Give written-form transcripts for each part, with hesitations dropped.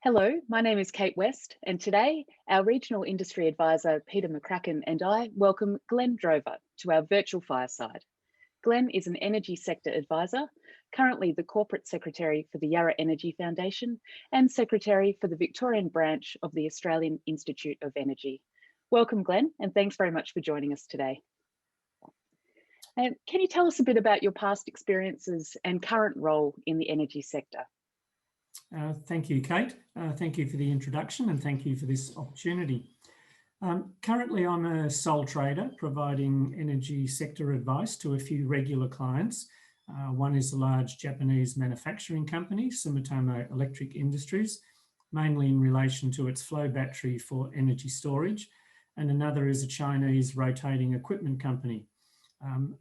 Hello, my name is Kate West, and today our Regional Industry Advisor Peter McCracken and I welcome Glenn Drover to our virtual fireside. Glenn is an energy sector advisor, currently the Corporate Secretary for the Yarra Energy Foundation and Secretary for the Victorian branch of the Australian Institute of Energy. Welcome, Glenn, and thanks very much for joining us today. And can you tell us a bit about your past experiences and current role in the energy sector? Thank you, Kate. Thank you for the introduction and thank you for this opportunity. Currently, I'm a sole trader providing energy sector advice to a few regular clients. One is a large Japanese manufacturing company, Sumitomo Electric Industries, mainly in relation to its flow battery for energy storage, and another is a Chinese rotating equipment company.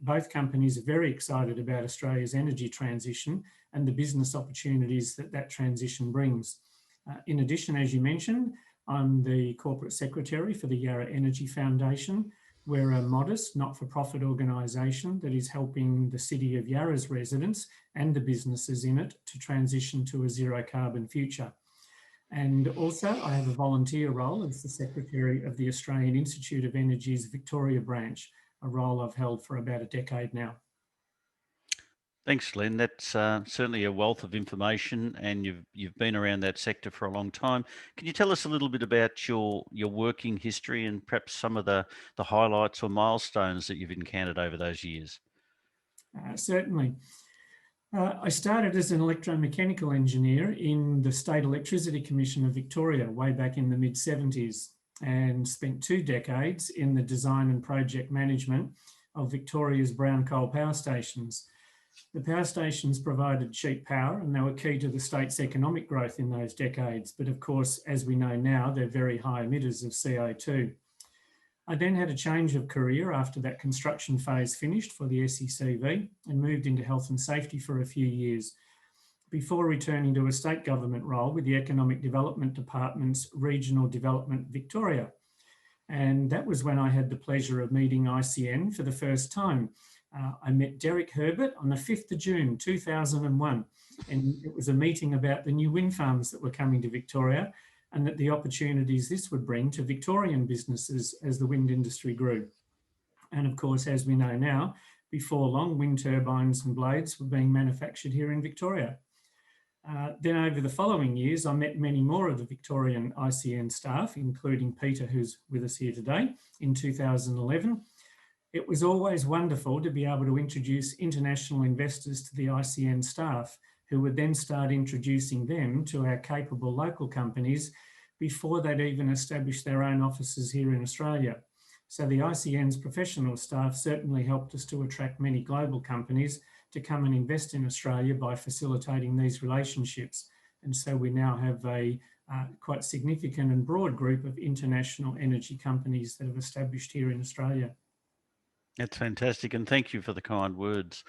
Both companies are very excited about Australia's energy transition and the business opportunities that transition brings. In addition, as you mentioned, I'm the Corporate Secretary for the Yarra Energy Foundation. We're a modest, not-for-profit organisation that is helping the City of Yarra's residents and the businesses in it to transition to a zero-carbon future. And also, I have a volunteer role as the Secretary of the Australian Institute of Energy's Victoria branch, a role I've held for about a decade now. Thanks, Glenn. That's certainly a wealth of information, and you've been around that sector for a long time. Can you tell us a little bit about your working history and perhaps some of the highlights or milestones that you've encountered over those years? Certainly. I started as an electromechanical engineer in the State Electricity Commission of Victoria way back in the mid-70s and spent 2 decades in the design and project management of Victoria's brown coal power stations. The power stations provided cheap power and they were key to the state's economic growth in those decades. But of course, as we know now, they're very high emitters of CO2. I then had a change of career after that construction phase finished for the SECV and moved into health and safety for a few years before returning to a state government role with the Economic Development Department's Regional Development Victoria. And that was when I had the pleasure of meeting ICN for the first time. I met Derek Herbert on the 5th of June 2001, and it was a meeting about the new wind farms that were coming to Victoria and that the opportunities this would bring to Victorian businesses as the wind industry grew. And of course, as we know now, before long, wind turbines and blades were being manufactured here in Victoria. Then over the following years, I met many more of the Victorian ICN staff, including Peter, who's with us here today, in 2011. It was always wonderful to be able to introduce international investors to the ICN staff, who would then start introducing them to our capable local companies before they'd even establish their own offices here in Australia. So the ICN's professional staff certainly helped us to attract many global companies to come and invest in Australia by facilitating these relationships. And so we now have a quite significant and broad group of international energy companies that have established here in Australia. That's fantastic, and thank you for the kind words.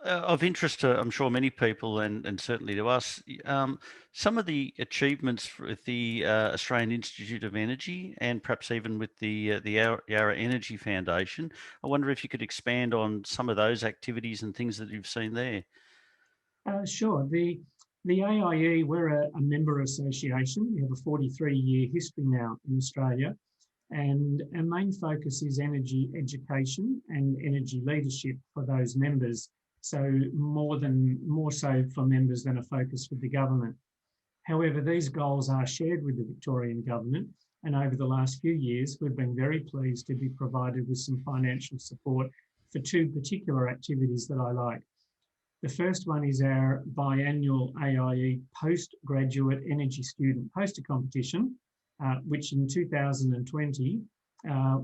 Of interest to, I'm sure, many people and certainly to us, some of the achievements with the Australian Institute of Energy and perhaps even with the Yarra Energy Foundation. I wonder if you could expand on some of those activities and things that you've seen there. Sure. The AIE, we're a member association. We have a 43-year history now in Australia. And our main focus is energy education and energy leadership for those members. So more so for members than a focus with the government. However, these goals are shared with the Victorian government. And over the last few years, we've been very pleased to be provided with some financial support for 2 particular activities that I like. The first one is our biannual AIE Postgraduate Energy Student Poster Competition, which in 2020,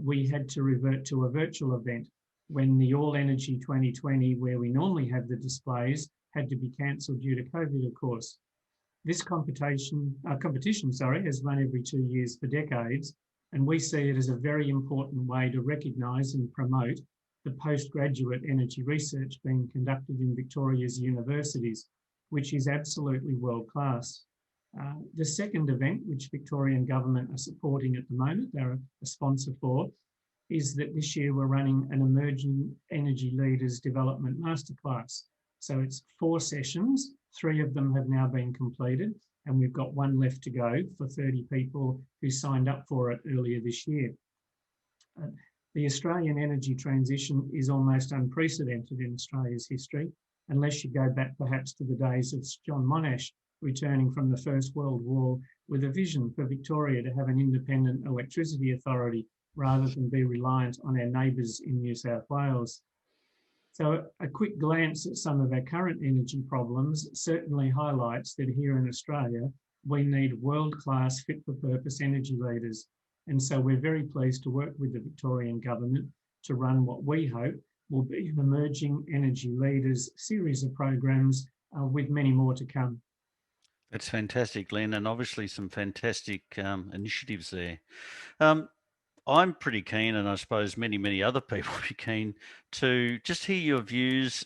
we had to revert to a virtual event when the All Energy 2020, where we normally have the displays, had to be cancelled due to COVID, of course. This competition has run every 2 years for decades, and we see it as a very important way to recognise and promote the postgraduate energy research being conducted in Victoria's universities, which is absolutely world class. The second event, which Victorian Government are supporting at the moment, they're a sponsor for, is that this year we're running an Emerging Energy Leaders Development Masterclass. So it's 4 sessions, 3 of them have now been completed, and we've got one left to go for 30 people who signed up for it earlier this year. The Australian energy transition is almost unprecedented in Australia's history, unless you go back perhaps to the days of John Monash returning from the First World War with a vision for Victoria to have an independent electricity authority rather than be reliant on our neighbours in New South Wales. So a quick glance at some of our current energy problems certainly highlights that here in Australia, we need world-class fit-for-purpose energy leaders. And so we're very pleased to work with the Victorian government to run what we hope will be an Emerging Energy Leaders series of programs with many more to come. That's fantastic, Glenn, and obviously some fantastic initiatives there. I'm pretty keen, and I suppose many other people would be keen to just hear your views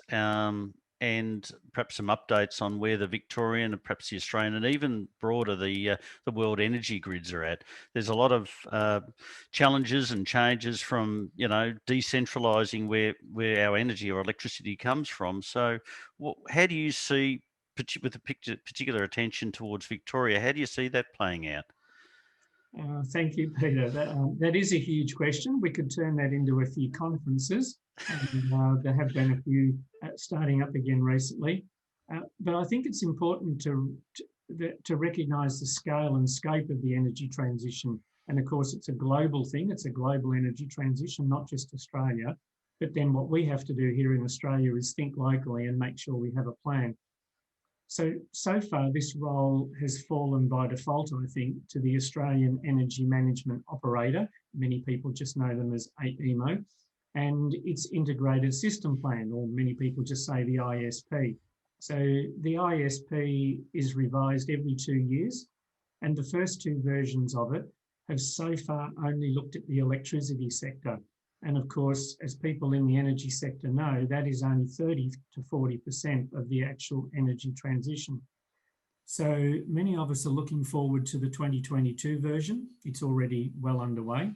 and perhaps some updates on where the Victorian and perhaps the Australian and even broader the world energy grids are at. There's a lot of challenges and changes from, you know, decentralising where our energy or electricity comes from. So how do you see, with a particular attention towards Victoria, how do you see that playing out? Thank you, Peter. That is a huge question. We could turn that into a few conferences, and there have been a few starting up again recently. But I think it's important to recognise the scale and scope of the energy transition. And of course, it's a global thing. It's a global energy transition, not just Australia. But then what we have to do here in Australia is think locally and make sure we have a plan. So far, this role has fallen by default, I think, to the Australian Energy Management Operator. Many people just know them as AEMO, and its Integrated System Plan, or many people just say the ISP. So the ISP is revised every 2 years, and the first two versions of it have so far only looked at the electricity sector. And of course, as people in the energy sector know, that is only 30 to 40% of the actual energy transition. So many of us are looking forward to the 2022 version. It's already well underway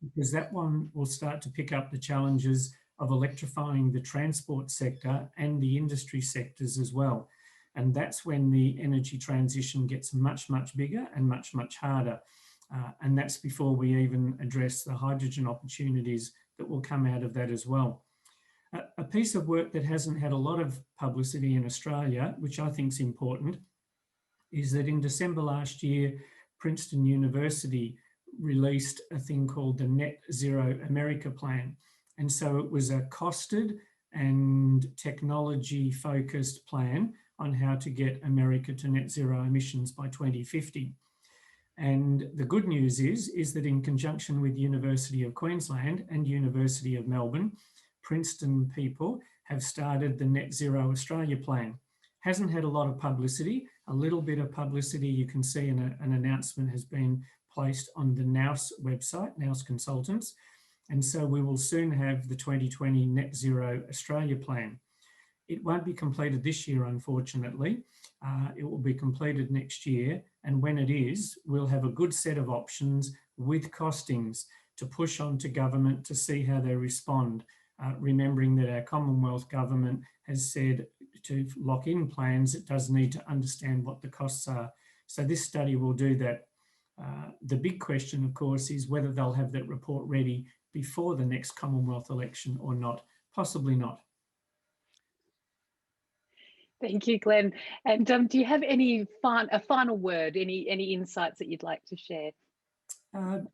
because that one will start to pick up the challenges of electrifying the transport sector and the industry sectors as well. And that's when the energy transition gets much bigger and much harder. And that's before we even address the hydrogen opportunities that will come out of that as well. A piece of work that hasn't had a lot of publicity in Australia, which I think is important, is that in December last year, Princeton University released a thing called the Net Zero America Plan. And so it was a costed and technology-focused plan on how to get America to net zero emissions by 2050. And the good news is that in conjunction with University of Queensland and University of Melbourne, Princeton people have started the Net Zero Australia Plan. Hasn't had a lot of publicity, a little bit of publicity. You can see an announcement has been placed on the NAUS website, NAUS Consultants. And so we will soon have the 2020 Net Zero Australia Plan. It won't be completed this year, unfortunately. It will be completed next year. And when it is, we'll have a good set of options with costings to push on to government to see how they respond. Remembering that our Commonwealth government has said to lock in plans, it does need to understand what the costs are. So this study will do that. The big question, of course, is whether they'll have that report ready before the next Commonwealth election or not. Possibly not. Thank you, Glenn. And do you have a final word, any insights that you'd like to share?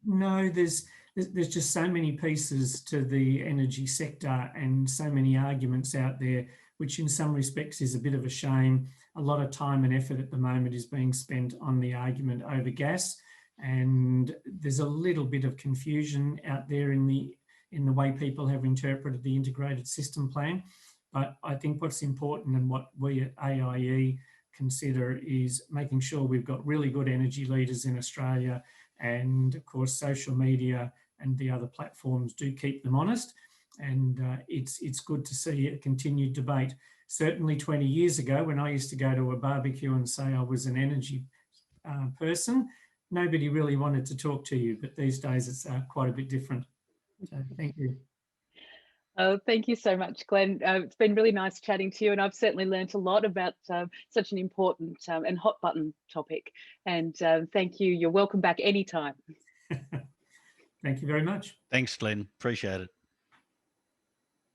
No, there's just so many pieces to the energy sector and so many arguments out there, which in some respects is a bit of a shame. A lot of time and effort at the moment is being spent on the argument over gas, and there's a little bit of confusion out there in the way people have interpreted the integrated system plan. But I think what's important and what we at AIE consider is making sure we've got really good energy leaders in Australia, and of course social media and the other platforms do keep them honest, and it's good to see a continued debate. Certainly 20 years ago, when I used to go to a barbecue and say I was an energy person, nobody really wanted to talk to you, but these days it's quite a bit different. So thank you. Oh, thank you so much, Glenn. It's been really nice chatting to you, and I've certainly learnt a lot about such an important and hot button topic. And thank you. You're welcome back anytime. Thank you very much. Thanks, Glenn. Appreciate it.